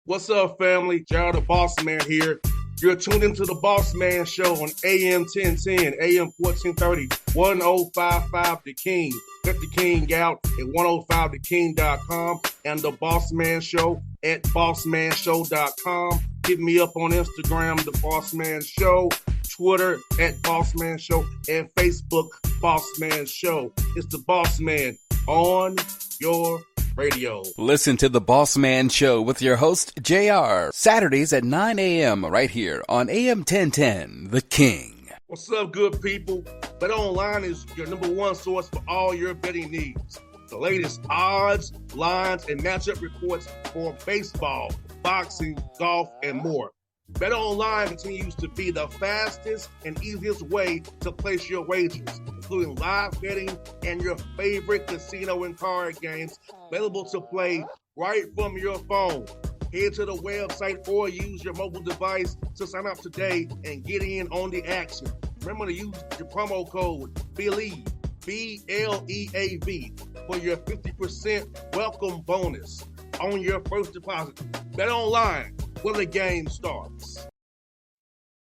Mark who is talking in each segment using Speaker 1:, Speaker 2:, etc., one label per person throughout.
Speaker 1: What's up, family? Gerald the Bossman here. You're tuned into the Bossman Show on AM 1010, AM 1430, 1055 The King. Let the King out at 105theking.com and the Bossman Show at bossmanshow.com. Hit me up on Instagram, The Bossman Show, Twitter at Bossman Show, and Facebook, Bossman Show. It's the Bossman on your radio.
Speaker 2: Listen to the Bossman Show with your host, JR, Saturdays at 9 a.m. right here on AM 1010, The King.
Speaker 1: What's up, good people? BetOnline is your number one source for all your betting needs. The latest odds, lines, and matchup reports for baseball, boxing, golf, and more. BetOnline continues to be the fastest and easiest way to place your wagers, including live betting and your favorite casino and card games available to play right from your phone. Head to the website or use your mobile device to sign up today and get in on the action. Remember to use your promo code BELIEVE, B-L-E-A-V, for your 50% welcome bonus on your first deposit. BetOnline, where the game starts.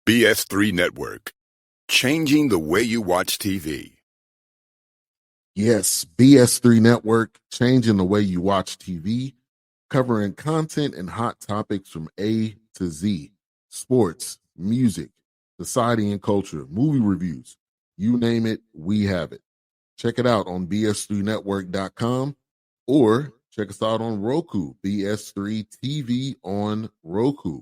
Speaker 3: BS3 Network, changing the way you watch TV.
Speaker 4: Yes, BS3 Network, changing the way you watch TV, covering content and hot topics from A to Z, sports, music, society and culture, movie reviews, you name it, we have it. Check it out on bs3network.com or check us out on Roku, BS3 TV on Roku,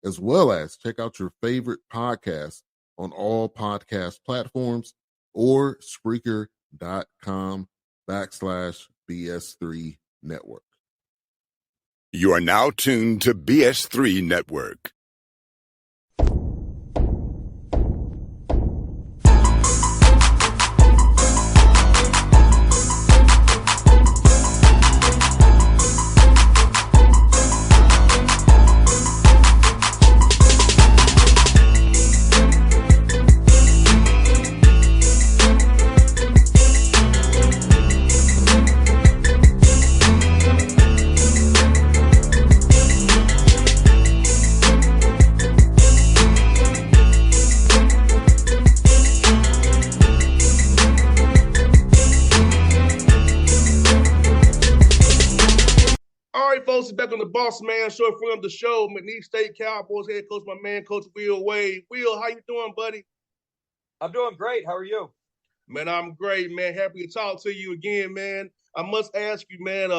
Speaker 4: as well as check out your favorite podcast on all podcast platforms or Spreaker.com/BS3 Network.
Speaker 3: You are now tuned to BS3 Network.
Speaker 1: Folks, back on the Bossman Show from the show. McNeese State Cowboys head coach, my man, Coach Will Wade. Will, how you doing, buddy?
Speaker 5: I'm doing great. How are you?
Speaker 1: Man, I'm great, man. Happy to talk to you again, man. I must ask you, man,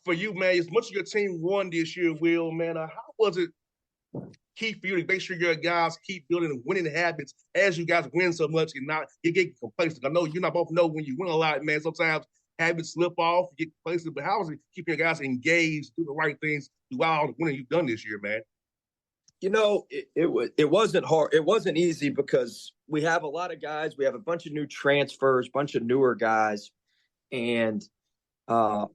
Speaker 1: for you, man, as much as your team won this year, Will, man, how was it key for you to make sure your guys keep building and winning habits as you guys win so much and not you get complacent? I know you and I both know when you win a lot, man, sometimes habits slip off, you get complacent, but how is it keeping your guys engaged, do the right things throughout all the winning you've done this year, man?
Speaker 5: You know, it wasn't hard. It wasn't easy because we have a lot of guys. We have a bunch of new transfers, bunch of newer guys, and we had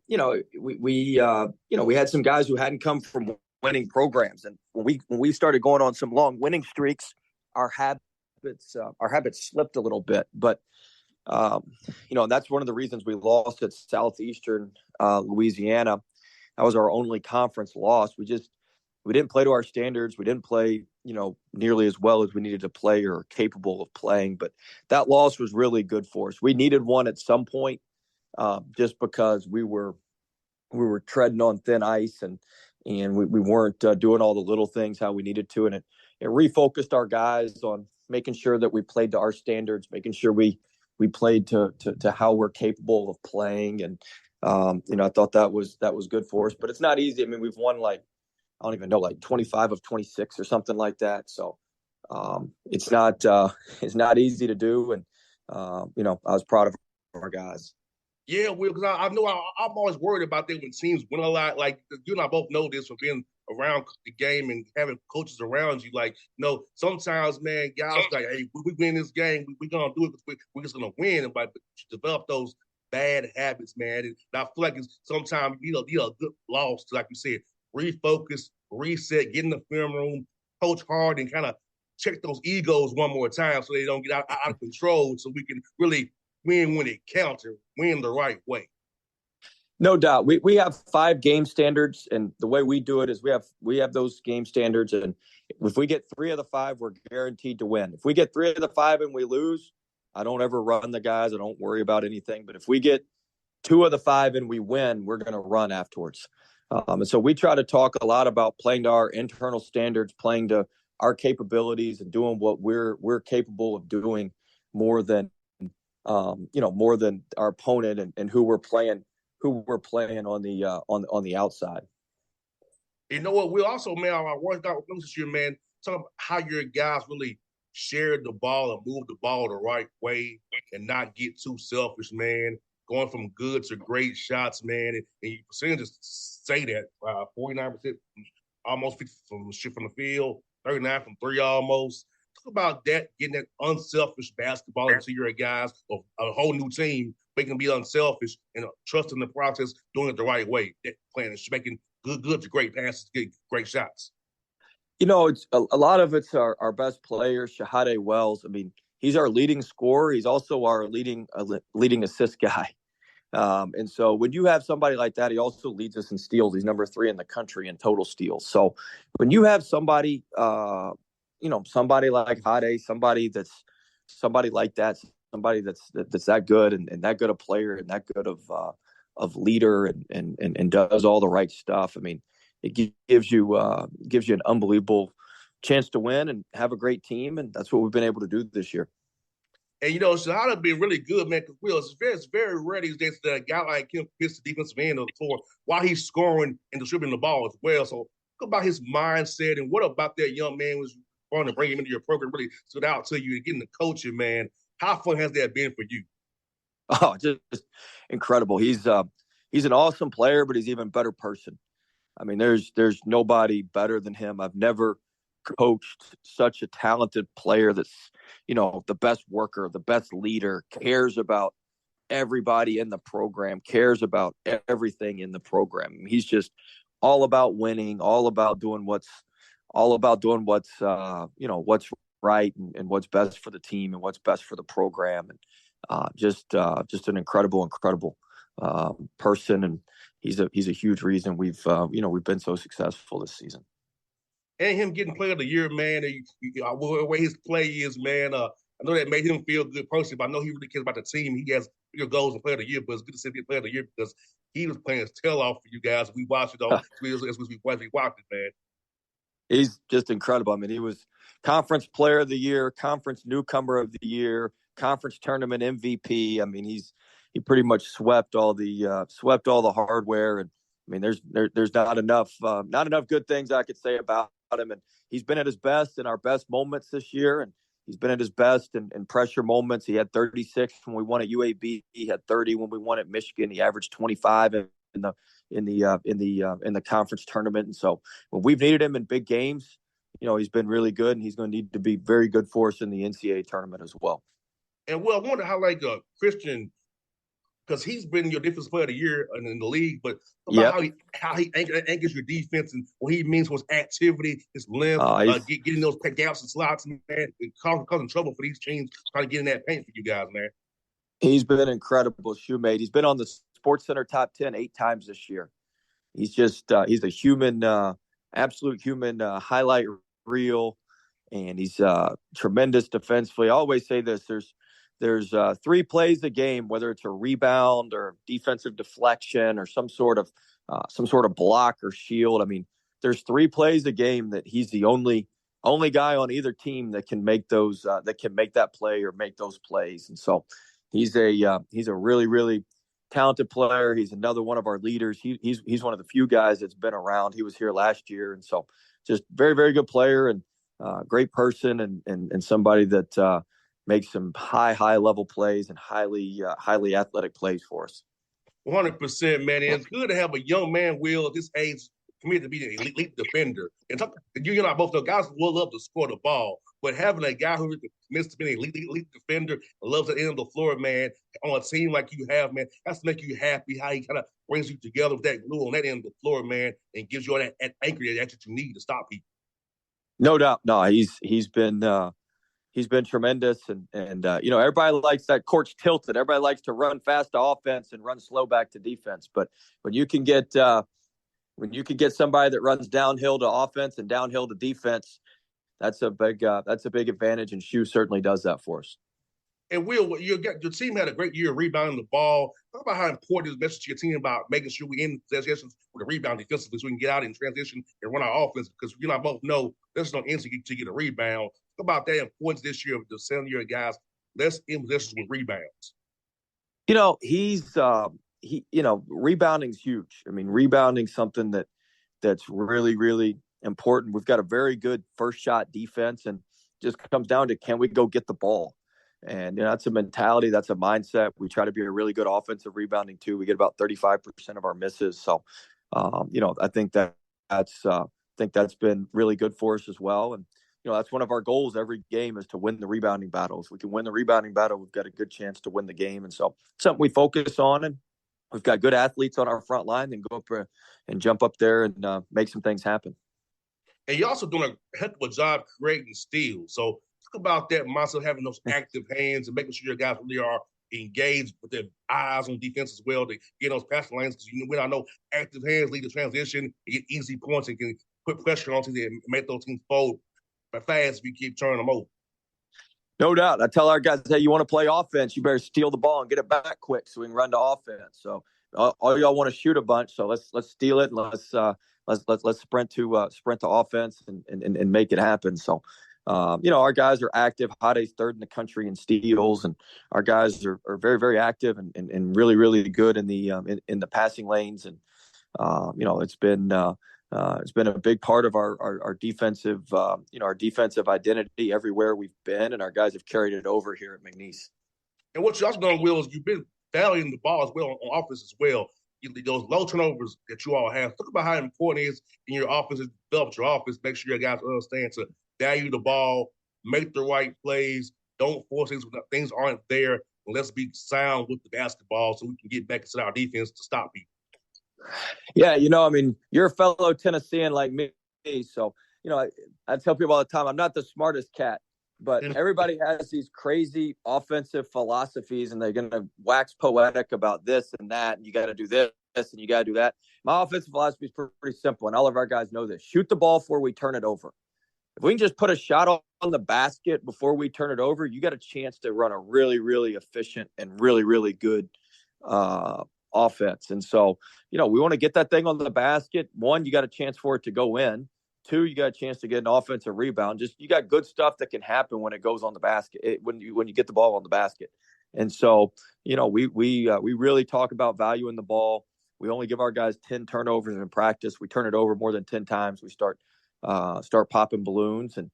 Speaker 5: some guys who hadn't come from winning programs, and when we started going on some long winning streaks, our habits slipped a little bit, but. That's one of the reasons we lost at Southeastern Louisiana. That was our only conference loss. We didn't play to our standards. We didn't play, nearly as well as we needed to play or capable of playing. But that loss was really good for us. We needed one at some point, just because we were treading on thin ice and we weren't doing all the little things how we needed to. And it refocused our guys on making sure that we played to our standards, making sure we played to how we're capable of playing. And, I thought that was good for us, but it's not easy. I mean, we've won 25 of 26 or something like that. So it's not easy to do. And, I was proud of our guys.
Speaker 1: Yeah, Will, because I know I'm always worried about that when teams win a lot. Like, you and I both know this from being around the game and having coaches around you. Like, sometimes, man, guys like, hey, we win this game, we're going to do it because we're just going to win. But you develop those bad habits, man. And I feel like sometimes you need a good loss to, like you said, refocus, reset, get in the film room, coach hard, and kind of check those egos one more time so they don't get out of control so we can really win when it counts and win the right way.
Speaker 5: No doubt. We have 5 game standards, and the way we do it is we have those game standards, and if we get 3 of the 5, we're guaranteed to win. If we get 3 of the 5 and we lose, I don't ever run the guys. I don't worry about anything. But if we get 2 of the 5 and we win, we're going to run afterwards. And so we try to talk a lot about playing to our internal standards, playing to our capabilities, and doing what we're capable of doing more than more than our opponent and who we're playing on the outside.
Speaker 1: You know what? We also, man, I worked out with this year, man. Talk about how your guys really shared the ball and moved the ball the right way and not get too selfish, man. Going from good to great shots, man. And you percentages say that 49%, almost 50 from the field, 39 from 3 almost. Talk about that, getting that unselfish basketball into your guys of a whole new team, making them be unselfish and trusting the process, doing it the right way, playing, making good to great passes, great shots.
Speaker 5: It's a lot of it's our best player, Shahade Wells. I mean, he's our leading scorer. He's also our leading assist guy. And so when you have somebody like that, he also leads us in steals. He's number 3 in the country in total steals. So when you have somebody, somebody like Hade, somebody like that, somebody that's that good and that good a player and that good of leader and does all the right stuff. I mean, it gives you an unbelievable chance to win and have a great team, and that's what we've been able to do this year.
Speaker 1: And, Shahada been really good, man, because it's very rare these days that a guy like him fits the defensive end of the floor while he's scoring and distributing the ball as well. So talk about his mindset and what about that young man was trying to bring him into your program really stood out to you and getting the coaching, man. How fun has that been for you?
Speaker 5: Oh, just incredible. He's an awesome player, but he's an even better person. I mean, there's nobody better than him. I've never coached such a talented player that's, the best worker, the best leader, cares about everybody in the program, cares about everything in the program. He's just all about winning, all about doing what's what's right and what's best for the team and what's best for the program. And just an incredible person. And he's a huge reason we've been so successful this season.
Speaker 1: And him getting player of the year, man, the way his play is, man, I know that made him feel good personally, but I know he really cares about the team. He has bigger goals than player of the year, but it's good to see him player of the year because he was playing his tail off for you guys. We watched it as we watched it, man.
Speaker 5: He's just incredible. I mean, he was conference player of the year, conference newcomer of the year, conference tournament MVP. I mean, he pretty much swept all the hardware. And I mean, there's not enough good things I could say about him. And he's been at his best in our best moments this year. And he's been at his best in pressure moments. He had 36 when we won at UAB. He had 30 when we won at Michigan. He averaged 25 in the conference tournament. And so when we've needed him in big games, he's been really good, and he's going to need to be very good for us in the NCAA tournament as well.
Speaker 1: And I want to highlight Christian because he's been your defensive player of the year in the league, but about how he anchors your defense and what he means for his activity, his length, getting those gaps and slots, man, causing trouble for these teams trying to get in that paint for you guys, man.
Speaker 5: He's been an incredible shoemate. He's been on the Sports Center top 10 8 times this year. He's just he's a human, absolute human highlight reel, and he's tremendous defensively. I always say this: there's 3 plays a game, whether it's a rebound or defensive deflection or some sort of block or shield. I mean, there's 3 plays a game that he's the only guy on either team that can make those that can make that play or make those plays. And so he's a really, really talented player. He's another one of our leaders. He's one of the few guys that's been around. He was here last year, and so just very, very good player and great person and somebody that makes some high level plays and highly athletic plays for us.
Speaker 1: 100%, man. It's good to have a young man, Will, at this age, committed to be an elite defender. And you and I both know guys will love to score the ball, but having a guy who commits to being an elite defender and loves the end of the floor, man, on a team like you have, man, that's to make you happy. How he kind of brings you together with that glue on that end of the floor, man, and gives you all that anchor that you need to stop people.
Speaker 5: No doubt. No, he's been he's been tremendous. And everybody likes that court's tilted. Everybody likes to run fast to offense and run slow back to defense. But when you can get somebody that runs downhill to offense and downhill to defense, that's a big advantage. And Shu certainly does that for us.
Speaker 1: And Will, your team had a great year rebounding the ball. Talk about how important is message to your team about making sure we end possessions with a rebound defensively so we can get out in transition and run our offense, because you and I both know there's no end to get a rebound. Talk about that importance this year of the 7-year guys. Let's end possessions with rebounds.
Speaker 5: Rebounding's huge. I mean, rebounding's something that's really, really important. We've got a very good first shot defense, and just comes down to, can we go get the ball? And that's a mentality, that's a mindset. We try to be a really good offensive rebounding too. We get about 35% of our misses. So, I think that's been really good for us as well. And that's one of our goals every game, is to win the rebounding battle. If we can win the rebounding battle, we've got a good chance to win the game. And so, something we focus on, and we've got good athletes on our front line, and go up and jump up there and make some things happen.
Speaker 1: And you're also doing a heck of a job creating steals. So talk about that mindset, having those active hands and making sure your guys really are engaged with their eyes on defense as well to get those passing lanes. Because I know active hands lead to transition, get easy points, and can put pressure onto them and make those teams fold fast if you keep turning them over.
Speaker 5: No doubt. I tell our guys, hey, you want to play offense, you better steal the ball and get it back quick so we can run to offense. So all y'all want to shoot a bunch, so let's steal it and let's sprint to offense and make it happen. So our guys are active. Hade's third in the country in steals, and our guys are very, very active and really, really good in the passing lanes. And it's been a big part of our defensive our defensive identity everywhere we've been, and our guys have carried it over here at McNeese.
Speaker 1: And what you also done, Will, is you've been valuing the ball as well on offense as well. Those low turnovers that you all have. Talk about how important it is in your offense to develop your offense. Make sure your guys understand to value the ball, make the right plays, don't force things when things aren't there. And let's be sound with the basketball so we can get back into our defense to stop people.
Speaker 5: Yeah, you're a fellow Tennessean like me, so I tell people all the time, I'm not the smartest cat, but everybody has these crazy offensive philosophies, and they're going to wax poetic about this and that, and you got to do this and you got to do that. My offensive philosophy is pretty simple, and all of our guys know this. Shoot the ball before we turn it over. If we can just put a shot on the basket before we turn it over, you got a chance to run a really, really efficient and really, really good offense. And so, we want to get that thing on the basket. One, you got a chance for it to go in. Two, you got a chance to get an offensive rebound. Just, you got good stuff that can happen when it goes on the basket, when you get the ball on the basket. And so, we really talk about valuing the ball. We only give our guys 10 turnovers in practice. We turn it over more than 10 times. We start popping balloons. And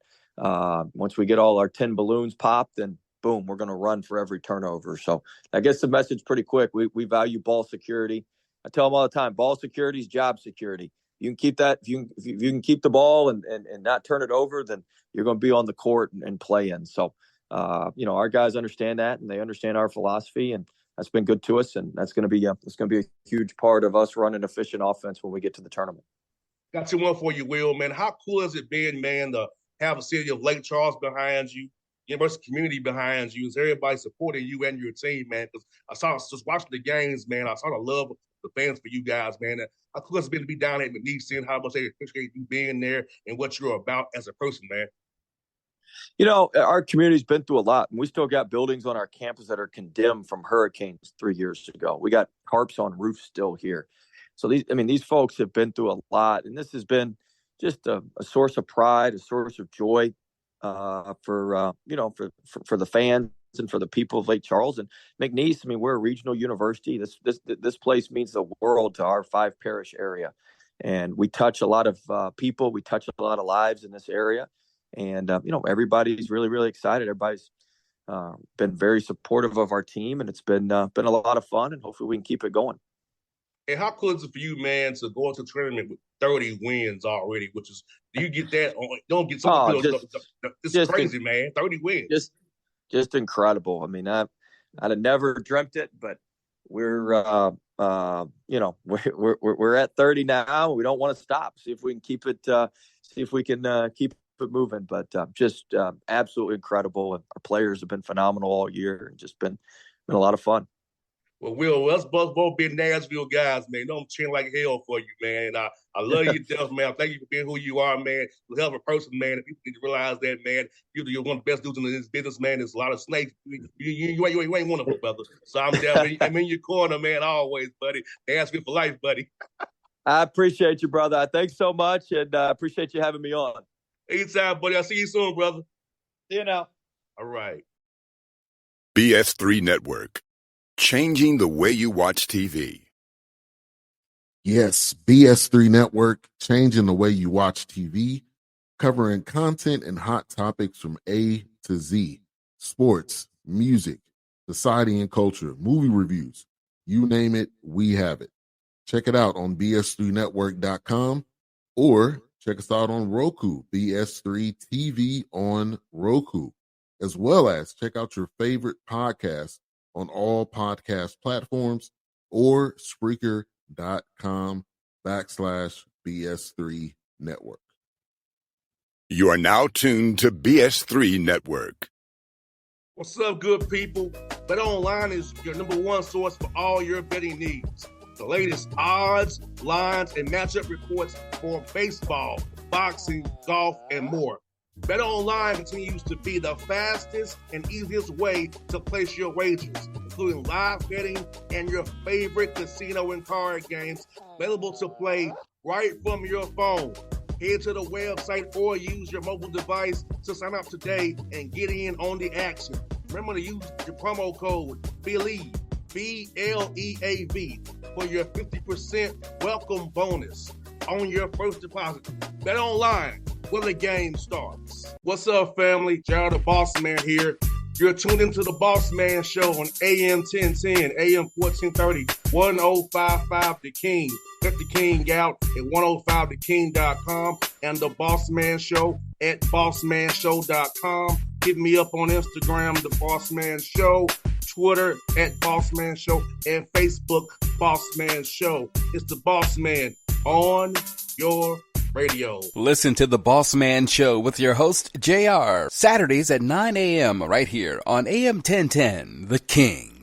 Speaker 5: once we get all our 10 balloons popped, then boom, we're going to run for every turnover. So that gets the message pretty quick. We value ball security. I tell them all the time, ball security is job security. You can keep that. If you can keep the ball and not turn it over, then you're going to be on the court and play in. So, our guys understand that, and they understand our philosophy, and that's been good to us. And that's going to be a huge part of us running efficient offense when we get to the tournament.
Speaker 1: Got one for you, Will, man. How cool has it been, man, to have a city of Lake Charles behind you, university community behind you? Is everybody supporting you and your team, man? Because I saw just watching the games, man. I saw the love of the fans for you guys, man. How cool has it been to be down at McNeese, seeing how much they appreciate you being there and what you're about as a person, man?
Speaker 5: Our community's been through a lot, and we still got buildings on our campus that are condemned from hurricanes 3 years ago. We got tarps on roofs still here. So these folks have been through a lot, and this has been just a source of pride, a source of joy for the fans and for the people of Lake Charles and McNeese. We're a regional university. This place means the world to our 5 parish area, and we touch a lot of people. We touch a lot of lives in this area, and everybody's really, really excited. Everybody's been very supportive of our team, and it's been a lot of fun, and hopefully we can keep it going.
Speaker 1: And how cool is it for you, man, to go into the tournament with 30 wins already? Do you get that? Don't get something. This is crazy, man. 30 wins.
Speaker 5: Just incredible. I'd have never dreamt it, but we're at 30 now. We don't want to stop. See if we can keep it. it moving. But just absolutely incredible. And our players have been phenomenal all year, and just been a lot of fun.
Speaker 1: Well, Will, us both being Nashville guys, man. You know I'm cheering like hell for you, man. And I love you to death, man. Thank you for being who you are, man. You're a hell of a person, man. And people need to realize that, man. You're one of the best dudes in this business, man. There's a lot of snakes. You ain't one of them, brother. So I'm in your corner, man, always, buddy. Nashville for life, buddy.
Speaker 5: I appreciate you, brother. Thanks so much, and I appreciate you having me on.
Speaker 1: Anytime, buddy. I'll see you soon, brother.
Speaker 5: See you now.
Speaker 1: All right.
Speaker 3: BS3 Network. Changing the way you watch TV.
Speaker 4: Yes, BS3 Network, changing the way you watch TV, covering content and hot topics from A to Z. Sports, music, society and culture, movie reviews. You name it, we have it. Check it out on bs3network.com or check us out on Roku, BS3 TV on Roku, as well as check out your favorite podcast on all podcast platforms or Spreaker.com/BS3 Network.
Speaker 3: You are now tuned to BS3 Network.
Speaker 1: What's up, good people? Bet Online is your number one source for all your betting needs. The latest odds, lines, and matchup reports for baseball, boxing, golf, and more. Bet Online continues to be the fastest and easiest way to place your wagers, including live betting and your favorite casino and card games available to play right from your phone. Head to the website or use your mobile device to sign up today and get in on the action. Remember to use your promo code BELIEVE, BLEAV, for your 50% welcome bonus on your first deposit. Bet Online, where the game starts. What's up, family? Jared the Bossman here. You're tuned into the Bossman Show on AM 1010, AM 1430, 1055 The King. Check The King out at 105theking.com and the Bossman Show at bossmanshow.com. Hit me up on Instagram, The Bossman Show, Twitter at Bossman Show, and Facebook, Bossman Show. It's the Bossman on your radio.
Speaker 2: Listen to The Bossman Show with your host, JR, Saturdays at 9 a.m. right here on AM 1010, The King.